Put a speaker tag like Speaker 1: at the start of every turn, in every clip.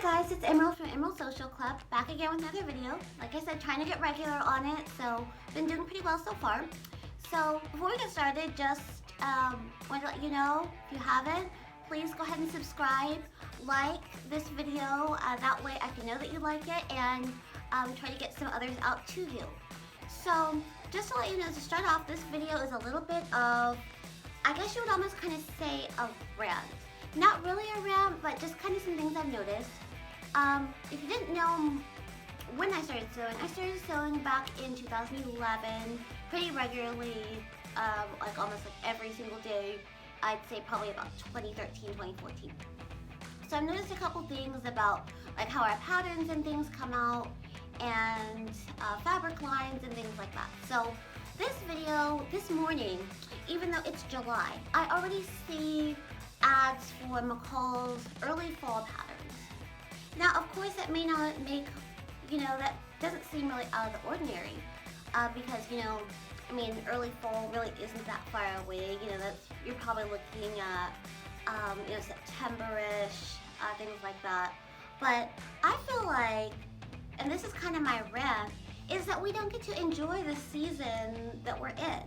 Speaker 1: guys, it's Emerald from Emerald Social Club, back again with another video. Like I said, trying to get regular on it, so been doing pretty well so far. So before we get started, just want to let you know, if you haven't, please go ahead and subscribe, like this video, that way I can know that you like it and try to get some others out to you. So just to let you know, to start off, this video is a little bit of, I guess you would almost kind of say a rant. Not really a rant, but just kind of some things I've noticed. If you didn't know when I started sewing back in 2011 pretty regularly, like almost like every single day. I'd say probably about 2013, 2014. So I've noticed a couple things about like how our patterns and things come out and fabric lines and things like that. So this video, this morning, even though it's July, I already see ads for McCall's early fall patterns. Now, of course, that may not make, that doesn't seem really out of the ordinary because, I mean, early fall really isn't that far away. You're probably looking at, September-ish, things like that. But I feel like, and this is kind of my rant, is that we don't get to enjoy the season that we're in.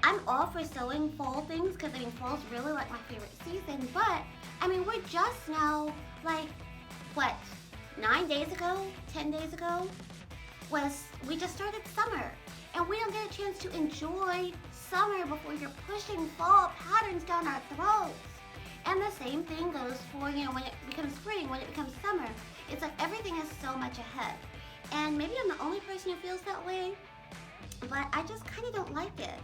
Speaker 1: I'm all for sewing fall things because I mean fall's really like my favorite season, but I mean we're just now like what, 9 days ago, 10 days ago we just started summer, and we don't get a chance to enjoy summer before you're pushing fall patterns down our throats. And the same thing goes for when it becomes spring, when it becomes summer. It's like everything is so much ahead, and maybe I'm the only person who feels that way, but I just kind of don't like it.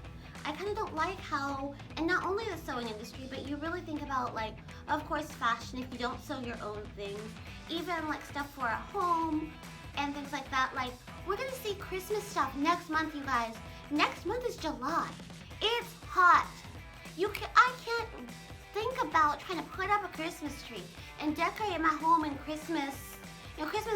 Speaker 1: I kind of don't like how, and not only the sewing industry, but you really think about, like, of course, fashion, if you don't sew your own things, even like stuff for a home and things like that. Like, we're gonna see Christmas stuff next month, you guys. Next month is July. It's hot. I can't think about trying to put up a Christmas tree and decorate my home in Christmas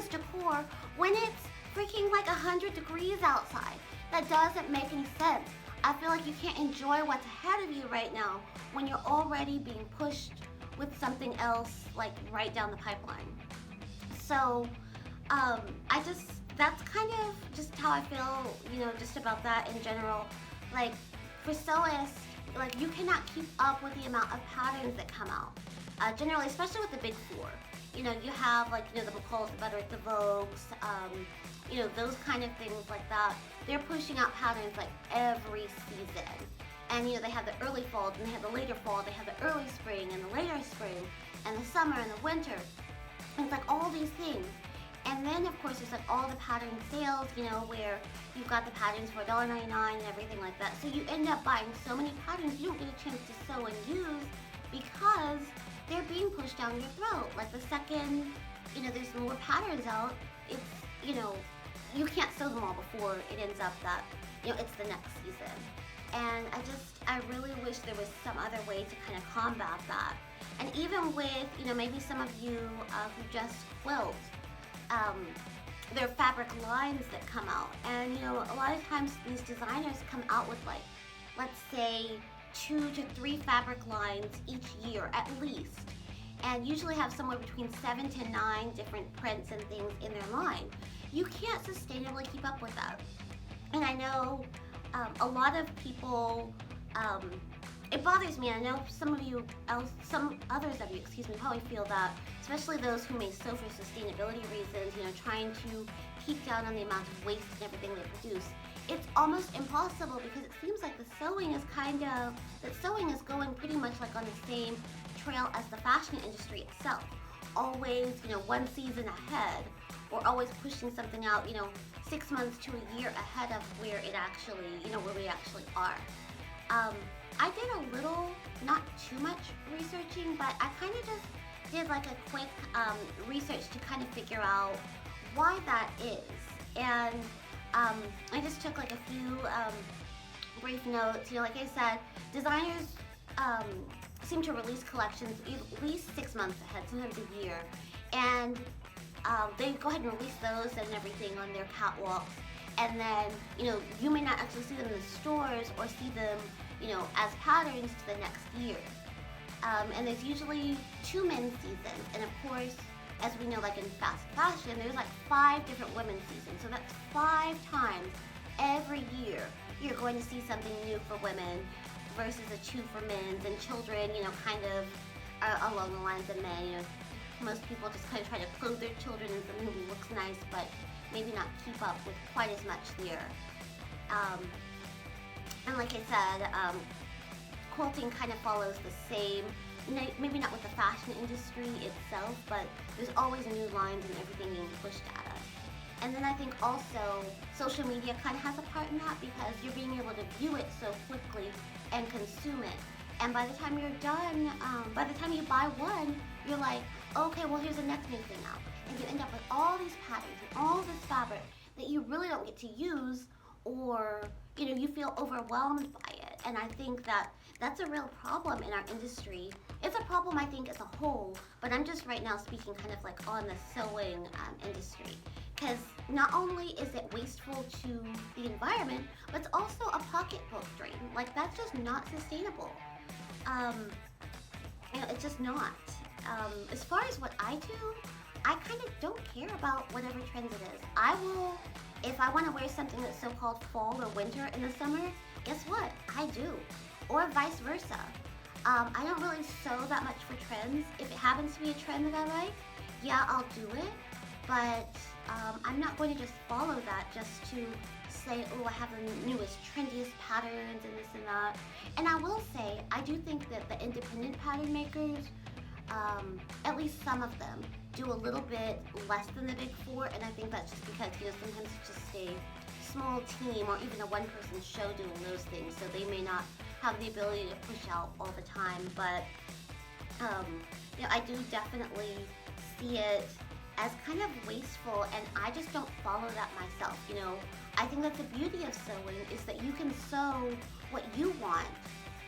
Speaker 1: decor when it's freaking like 100 degrees outside. That doesn't make any sense. I feel like you can't enjoy what's ahead of you right now when you're already being pushed with something else like right down the pipeline. So that's kind of just how I feel, just about that in general. Like for sewists, like you cannot keep up with the amount of patterns that come out. Generally, especially with the big four. You have like, the McCalls, the Butterick, the Vogues, those kind of things like that. They're pushing out patterns like every season. And they have the early fall, and they have the later fall, they have the early spring and the later spring, and the summer and the winter. And it's like all these things. And then of course there's like all the pattern sales, where you've got the patterns for $1.99 and everything like that. So you end up buying so many patterns you don't get a chance to sew and use because they're being pushed down your throat. Like the second, there's more patterns out, it's, you can't sew them all before it ends up that, it's the next season. And I really wish there was some other way to kind of combat that. And even with, maybe some of you who just quilt, there are fabric lines that come out. And, a lot of times these designers come out with like, let's say 2 to 3 fabric lines each year at least. And usually have somewhere between 7 to 9 different prints and things in their line. You can't sustainably keep up with that. And I know a lot of people, it bothers me. I know some others of you, probably feel that, especially those who may sew for sustainability reasons, trying to keep down on the amount of waste and everything they produce. It's almost impossible because it seems like the sewing is going pretty much like on the same trail as the fashion industry itself. Always, one season ahead, or always pushing something out, 6 months to a year ahead of where it actually, where we actually are. I did a little, not too much researching, but I kind of just did like a quick research to kind of figure out why that is. And I just took like a few brief notes. Like I said, designers seem to release collections at least 6 months ahead, sometimes a year. And they go ahead and release those and everything on their catwalks. And then, you may not actually see them in the stores or see them, as patterns to the next year. And there's usually 2 men's seasons. And of course, as we know, like in fast fashion, there's like 5 different women's seasons. So that's 5 times every year you're going to see something new for women versus a 2 for men's, and children, kind of along the lines of men. Most people just kind of try to clothe their children in something that looks nice, but maybe not keep up with quite as much there. And like I said, quilting kind of follows the same, maybe not with the fashion industry itself, but there's always new lines and everything being pushed at us. And then I think also social media kind of has a part in that, because you're being able to view it so quickly and consume it. And by the time you're done, by the time you buy one, you're like, okay, well here's the next new thing out. And you end up with all these patterns and all this fabric that you really don't get to use, or you feel overwhelmed by it. And I think that that's a real problem in our industry. It's a problem, I think, as a whole, but I'm just right now speaking kind of like on the sewing industry. Because not only is it wasteful to the environment, but it's also a pocketbook drain. Like, that's just not sustainable. It's just not. As far as what I do, I kind of don't care about whatever trends it is. I will, if I want to wear something that's so-called fall or winter in the summer, guess what? I do. Or vice versa. I don't really sew that much for trends. If it happens to be a trend that I like, yeah, I'll do it. But I'm not going to just follow that just to say, oh, I have the newest, trendiest patterns and this and that. And I will say, I do think that the independent pattern makers, at least some of them, do a little bit less than the big 4, and I think that's just because, sometimes it's just a small team or even a one-person show doing those things, so they may not have the ability to push out all the time. But I do definitely see it as kind of wasteful, and I just don't follow that myself. I think that the beauty of sewing is that you can sew what you want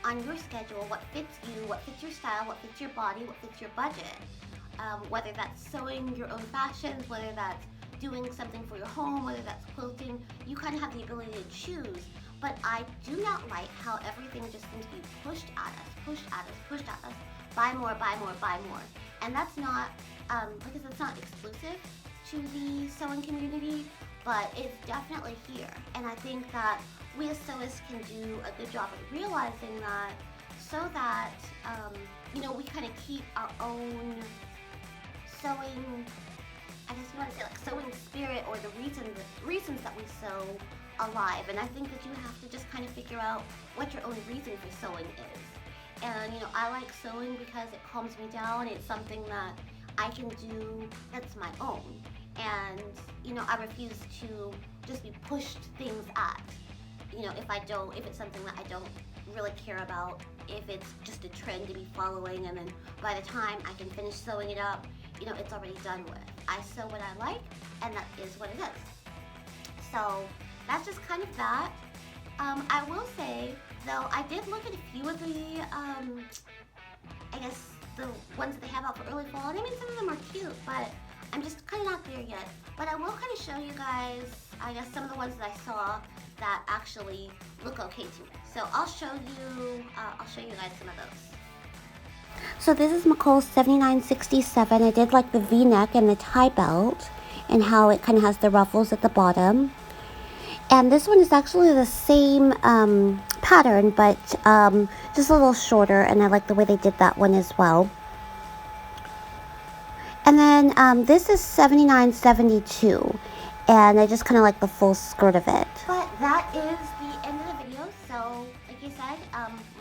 Speaker 1: on your schedule, what fits you, what fits your style, what fits your body, what fits your budget. Whether that's sewing your own fashions, whether that's doing something for your home, whether that's quilting, you kind of have the ability to choose. But I do not like how everything just seems to be pushed at us, pushed at us, pushed at us. Buy more, buy more, buy more. And that's not, because it's not exclusive to the sewing community, but it's definitely here. And I think that we as sewists can do a good job of realizing that, so that, we kind of keep our own sewing, I guess you want to say, like, sewing spirit, or the reasons that we sew alive. And I think that you have to just kind of figure out what your own reason for sewing is. And I like sewing because it calms me down. It's something that I can do that's my own. And I refuse to just be pushed things at. If it's something that I don't really care about, if it's just a trend to be following, and then by the time I can finish sewing it up, it's already done with. I sew what I like, and that is what it is. So that's just kind of that. I will say, though, I did look at a few of the, I guess, the ones that they have out for early fall, and I mean, some of them are cute, but I'm just kind of not there yet. But I will kind of show you guys, I guess, some of the ones that I saw that actually look okay to me. So I'll show you guys some of those. So this is McCall's 7967. I did like the V-neck and the tie belt, and how it kind of has the ruffles at the bottom. And this one is actually the same pattern, but just a little shorter, and I like the way they did that one as well. And then this is 7972, and I just kind of like the full skirt of it. But that is the end of the video. So like I said,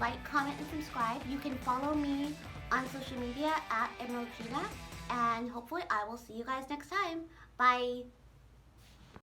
Speaker 1: like, comment, and subscribe. You can follow me on social media at Emerald Gina, and hopefully I will see you guys next time. Bye.